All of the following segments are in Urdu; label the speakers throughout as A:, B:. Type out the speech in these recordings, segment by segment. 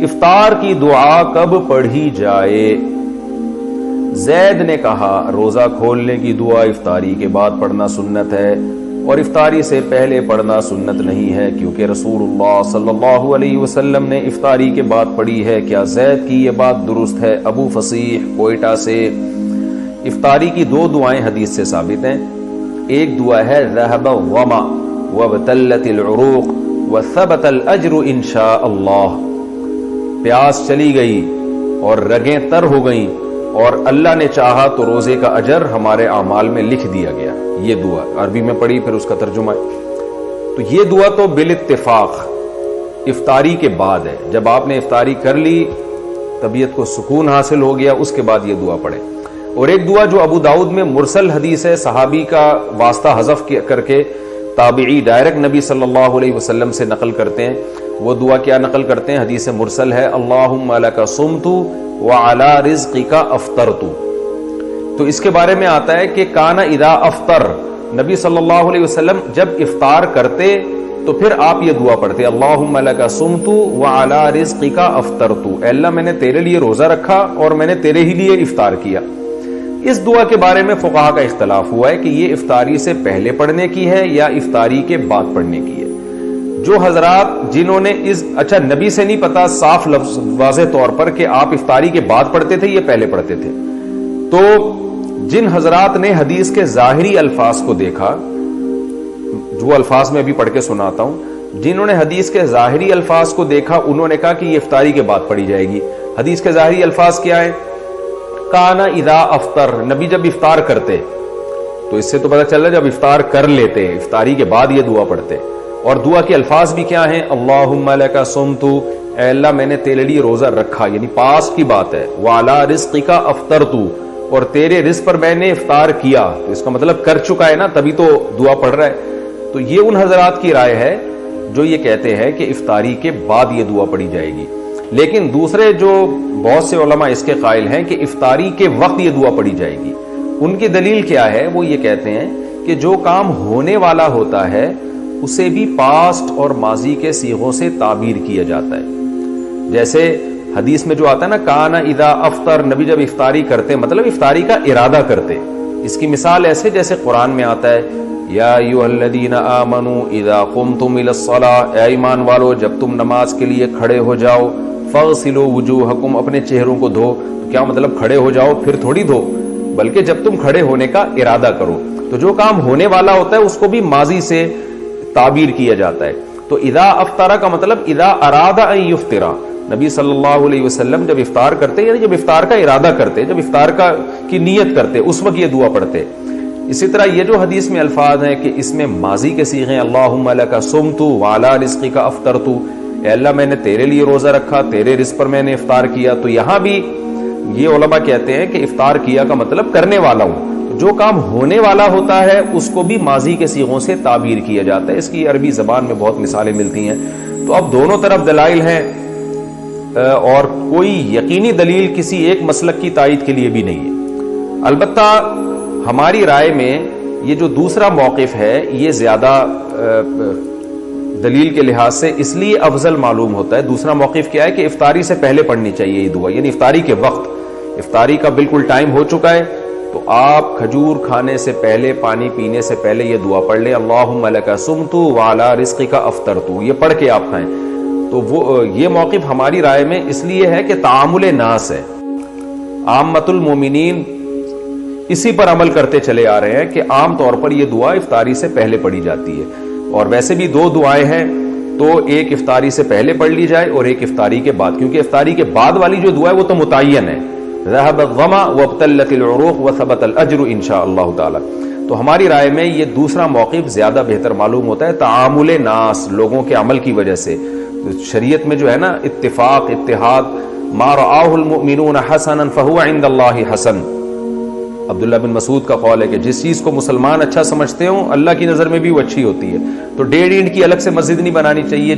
A: افطار کی دعا کب پڑھی جائے؟ زید نے کہا روزہ کھولنے کی دعا افطاری کے بعد پڑھنا سنت ہے اور افطاری سے پہلے پڑھنا سنت نہیں ہے، کیونکہ رسول اللہ صلی اللہ علیہ وسلم نے افطاری کے بعد پڑھی ہے۔ کیا زید کی یہ بات درست ہے؟ ابو فصیح کوئٹہ سے۔ افطاری کی دو دعائیں حدیث سے ثابت ہیں۔ ایک دعا ہے ذهب الظما وابتلت العروق وثبت الاجر انشاء اللہ، پیاس چلی گئی اور رگیں تر ہو گئیں اور اللہ نے چاہا تو روزے کا اجر ہمارے اعمال میں لکھ دیا گیا۔ یہ دعا عربی میں پڑھی، پھر اس کا ترجمہ ہے۔ تو یہ دعا تو بالاتفاق افطاری کے بعد ہے، جب آپ نے افطاری کر لی، طبیعت کو سکون حاصل ہو گیا، اس کے بعد یہ دعا پڑھیں۔ اور ایک دعا جو ابو داؤد میں مرسل حدیث ہے، صحابی کا واسطہ حذف کر کے تابعی ڈائریکٹ نبی صلی اللہ علیہ وسلم سے نقل کرتے ہیں، وہ دعا کیا نقل کرتے ہیں؟ حدیث مرسل ہے اللہم لک صمت وعلی رزقک افطرت۔ تو اس کے بارے میں آتا ہے کہ کان اذا افطر، نبی صلی اللہ علیہ وسلم جب افطار کرتے تو پھر آپ یہ دعا پڑھتے اللہم لک صمت وعلی رزقک افطرت، اے اللہ میں نے تیرے لیے روزہ رکھا اور میں نے تیرے ہی لیے افطار کیا۔ اس دعا کے بارے میں فقہا کا اختلاف ہوا ہے کہ یہ افطاری سے پہلے پڑھنے کی ہے یا افطاری کے بعد پڑھنے کی ہے۔ جو حضرات جنہوں نے اچھا نبی سے نہیں پتا صاف لفظ واضح طور پر کہ آپ افطاری کے بعد پڑھتے تھے، یہ پہلے پڑھتے تھے، تو جن حضرات نے حدیث کے ظاہری الفاظ کو دیکھا، جو الفاظ میں ابھی پڑھ کے سناتا ہوں، جنہوں نے حدیث کے ظاہری الفاظ کو دیکھا انہوں نے کہا کہ یہ افطاری کے بعد پڑھی جائے گی۔ حدیث کے ظاہری الفاظ کیا ہے؟ کانا اذا افطر، نبی جب افطار کرتے، تو اس سے تو پتہ چل رہا ہے جب افطار کر لیتے، افطاری کے بعد یہ دعا پڑھتے۔ اور دعا کے الفاظ بھی کیا ہیں؟ اللہم لک صمت، اے اللہ میں نے تیرے لیے روزہ رکھا، یعنی پاسٹ کی بات ہے، وعلی رزقک افطرت، اور تیرے رزق پر میں نے افطار کیا، تو اس کا مطلب کر چکا ہے نا، تبھی تو دعا پڑھ رہا ہے۔ تو یہ ان حضرات کی رائے ہے جو یہ کہتے ہیں کہ افطاری کے بعد یہ دعا پڑھی جائے گی، لیکن دوسرے جو بہت سے علماء اس کے قائل ہیں کہ افطاری کے وقت یہ دعا پڑھی جائے گی۔ ان کی دلیل کیا ہے؟ وہ یہ کہتے ہیں کہ جو کام ہونے والا ہوتا ہے اسے بھی پاسٹ اور ماضی کے صیغوں سے تعبیر کیا جاتا ہے۔ جیسے حدیث میں جو آتا ہے نا کانا اذا افطر، نبی جب افطاری کرتے مطلب افطاری کا ارادہ کرتے۔ اس کی مثال ایسے جیسے قرآن میں آتا ہے یا ایھا الذین آمنوا اذا قمتم الی الصلاۃ، اے ایمان والو جب تم نماز کے لیے کھڑے ہو جاؤ، فاغسلوا وجوہکم، اپنے چہروں کو دھو۔ تو کیا مطلب کھڑے ہو جاؤ پھر تھوڑی دھو، بلکہ جب تم کھڑے ہونے کا ارادہ کرو۔ تو جو کام ہونے والا ہوتا ہے اس کو بھی ماضی سے تعبیر کیا جاتا ہے۔ تو اذا افطر کا مطلب اذا اراد ان یفطر، نبی صلی اللہ علیہ وسلم جب افطار کرتے یعنی جب افطار کا ارادہ کرتے، جب افطار کی نیت کرتے اس وقت یہ دعا پڑھتے۔ اسی طرح یہ جو حدیث میں الفاظ ہیں کہ اس میں ماضی کے صیغے اللہم لک صمت وعلی رزقک افطرت، اے اللہ میں نے تیرے لیے روزہ رکھا، تیرے رزق پر میں نے افطار کیا، تو یہاں بھی یہ علماء کہتے ہیں کہ افطار کیا کا مطلب کرنے والا ہوں۔ جو کام ہونے والا ہوتا ہے اس کو بھی ماضی کے صیغوں سے تعبیر کیا جاتا ہے۔ اس کی عربی زبان میں بہت مثالیں ملتی ہیں۔ تو اب دونوں طرف دلائل ہیں اور کوئی یقینی دلیل کسی ایک مسلک کی تائید کے لیے بھی نہیں ہے۔ البتہ ہماری رائے میں یہ جو دوسرا موقف ہے یہ زیادہ دلیل کے لحاظ سے اس لیے افضل معلوم ہوتا ہے۔ دوسرا موقف کیا ہے کہ افطاری سے پہلے پڑھنی چاہیے یہ دعا، یعنی افطاری کے وقت، افطاری کا بالکل ٹائم ہو چکا ہے تو آپ کھجور کھانے سے پہلے، پانی پینے سے پہلے یہ دعا پڑھ لیں اللہم لک صمت وعلی رزقک افطرت، یہ پڑھ کے آپ کھائیں۔ تو وہ یہ موقف ہماری رائے میں اس لیے ہے کہ تعامل ناس ہے، عامۃ المومنین اسی پر عمل کرتے چلے آ رہے ہیں کہ عام طور پر یہ دعا افطاری سے پہلے پڑھی جاتی ہے۔ اور ویسے بھی دو دعائیں ہیں تو ایک افطاری سے پہلے پڑھ لی جائے اور ایک افطاری کے بعد، کیونکہ افطاری کے بعد والی جو دعا ہے وہ تو متعین ہے، ذهب الظما وابتلت العروق وثبت الاجر انشاء اللہ تعالی۔ تو ہماری رائے میں یہ دوسرا موقف زیادہ بہتر معلوم ہوتا ہے تعامل ناس، لوگوں کے عمل کی وجہ سے۔ شریعت میں جو ہے نا اتفاق، اتحاد، ما رآہ المؤمنون حسنا فهو عند اللہ حسن۔ عبداللہ بن مسعود کا قول ہے کہ جس چیز کو مسلمان اچھا سمجھتے ہوں اللہ کی نظر میں بھی وہ اچھی ہوتی ہے۔ تو ڈیڑھ اینٹ کی الگ سے مسجد نہیں بنانی چاہیے،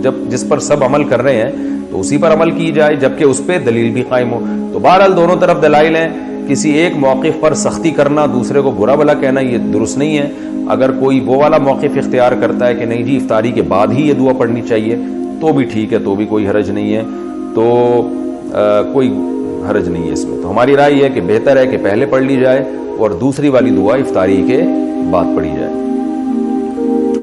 A: جب جس پر سب عمل کر رہے ہیں تو اسی پر عمل کی جائے، جبکہ اس پہ دلیل بھی قائم ہو۔ تو بہرحال دونوں طرف دلائل ہیں، کسی ایک موقف پر سختی کرنا، دوسرے کو برا بھلا کہنا یہ درست نہیں ہے۔ اگر کوئی وہ والا موقف اختیار کرتا ہے کہ نہیں جی افطاری کے بعد ہی یہ دعا پڑھنی چاہیے تو بھی ٹھیک ہے, تو بھی کوئی حرج نہیں ہے, تو کوئی حرج نہیں ہے اس میں. تو ہماری رائے یہ ہے کہ بہتر ہے کہ پہلے پڑھ لی جائے اور دوسری والی دعا افطاری کے بعد پڑھی جائے.